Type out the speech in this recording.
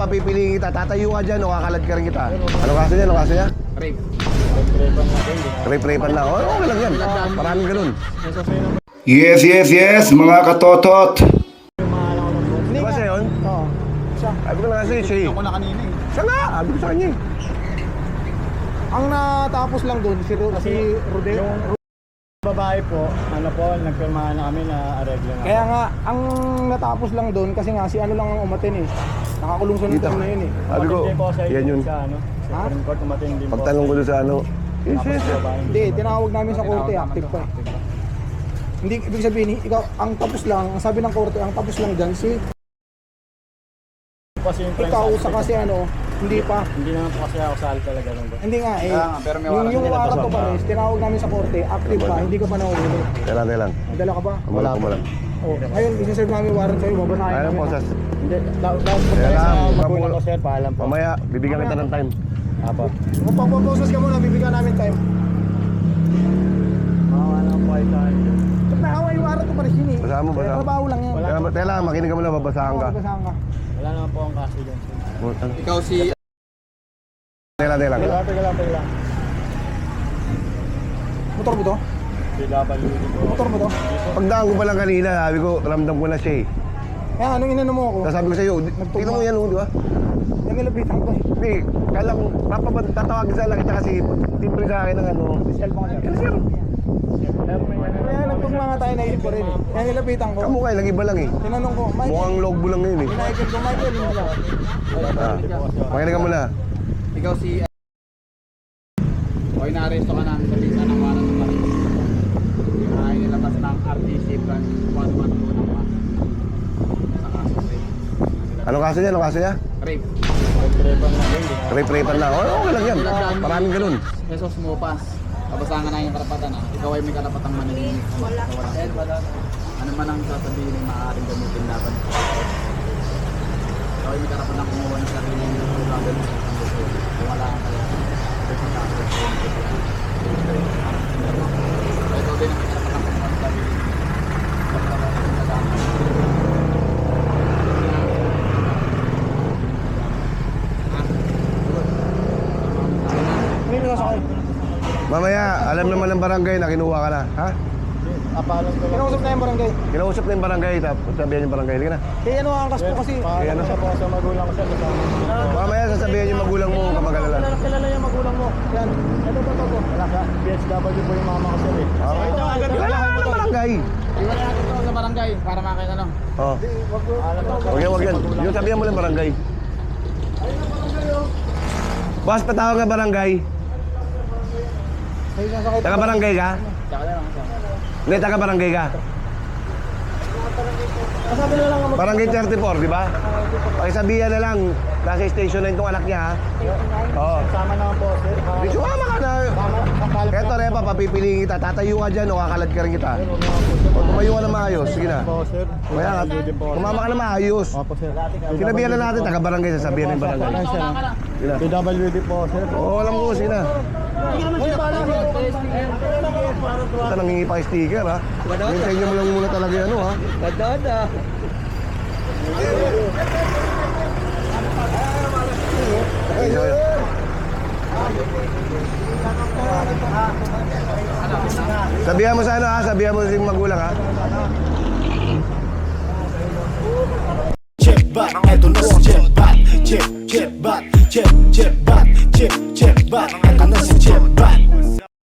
papipiliin kita. Tatayo ka dyan o kakalad ka rin kita. Ano kaso niya? Ano kaso niya? Rape. Rape-rapean lang. Okay lang yan. Maraming ganun. Yes, mga katotot. Di ba siya yun? Oo. Siya. Sabi ko na nga siya eh. Ako na kanina eh. Siya nga. Sabi ko sa kanya eh. Ang natapos lang doon, si Rodel. Babae po, ano po, nagpirmahan na kami na areglo na. Kaya nga, ang natapos lang doon, kasi nga si ano lang ang umatin eh. Nakakulong sa Dito. nito na yun eh. Sabi ko, yan yun. Sa ano, sa Ha? Supreme Court, umating din po. Pagtanong ko doon sa ano. Yes, yes. Hindi, tinawag namin sa korte, active pa eh. Hindi, ibig sabihin, ikaw, ang tapos lang, ang sabi ng korte, ang tapos lang dyan, si Kasi yung ikaw sa kasi ano, hindi pa. Hindi naman po kasi ako sali talaga nung doon. Hindi nga eh. pero may Yung warrant warrant to pares, tinawag namin sa korte, active pa, hindi ka pa nahuli. Kailan. Nadala ka ba? Kumalang. Oh, ngayon, isa-serve namin warrant sa'yo, babasahin Ayaw namin. po, sas. Hindi, dapat po Kaya tayo sa lang, magulang ko sir, paalam po. Mamaya, bibigyan kita ng time. Apo. Kung pagpaposes ka muna, bibigyan namin time. Makawa na po ay tayo. Pag nakawa yung warrant to pares yun eh. Basahan mo, basahan mo. Trabaho lang yan. Teka lang, makinig ka muna, babasahan ka. Babasahan ka. Wala naman po ang kaso dyan. Ikaw si Teka lang. Teka lang. Motor mo to? PWD po. Motor mo to? Pagdaan ko pa lang kanina, sabi ko, ramdam ko na siya eh. Kaya anong inano mo ako? Tapos sabi ko sa'yo, tingnan mo yan, di ba? Yung nilapitan ko eh. Hindi, kala ko, tatawagin sa lang kita kasi timbre sa akin ng ano. Cellphone niya. Yan sir, Kaya nagtugma nga tayo, naisip ko rin eh. Kaya nilapitan ko. kamukha eh, nag-iba lang eh. Tinanong ko, Michael. Mukhang logbo lang ngayon eh. Michael ko, Michael. Hindi ka. Makinig ka muna. ikaw si o inaaresto ka namin sa bisa ng warrant of arrest. Ay nilabas ng RTC branch 112 ng mga sa kaso rape. Anong kaso niya? Anong kaso niya? Rape. Nagtrepan lang din. Rape-rapean lang. Okay lang yan. Maraming ganun. Jesus Mupas. Kabasangan na yung karapatan na. Ikaw ay may karapatang manilinis. Wala. Ano man ang sasabihin ay maaaring gamitin laban. Ikaw ay may karapatang kumuha ng sarili ng laban. Kung wala ang kaya. Ikaw din ang may karapatang kumuha ng sarili. Hindi ka sakay. Mamaya, alam naman ng barangay na kinuha ka na. Ha? Apaalam ko lang. Kinausap na yung barangay. Kinausap na yung barangay, tapos sabihan yung barangay. Sige na. Kaya ano ang kasko kasi. Paalam siya po sa magulang ko sir. Mamaya sasabihin yung magulang mo kung kamag-alala. Kilala yung magulang mo. Yan. Ito to. Wala ka. PSW po yung mama ko sir eh. Wala ka ng barangay. Iwala natin ito sa barangay para makita lang. Oh. Wag yan. Yung sabihan mo lang barangay. Boss, patawag ka barangay. Taga barangay ka? Tsaka na lang. Hindi, taga barangay ka. Kasabi na lang ang Barangay 34, di ba? Pakisabihan na lang, nasa station na itong anak niya, ha? Oo. Sama naman po sir. Di sumama ka na. Eto, Repa, papipiliin kita. Tatayo ka dyan o kakalad ka rin kita. O tumayo ka na maayos. Sige na. Po sir. Kaya nga, kumama ka na maayos. Opo sir. Sinabihan na natin, taga barangay, sasabihan ng barangay. Sige na. PWD po sir. Oo, alam ko, sige na. Ito, nangingi pa sticker, ha? Hintayin nyo mo lang muna talaga yan, ha? Badada. Sabihan mo sa ano, ha? Sabihan mo sa magulang, ha? Jetbat, eto na si Jetbat. Jetbat, Jetbat, Jetbat, eto na si Jetbat.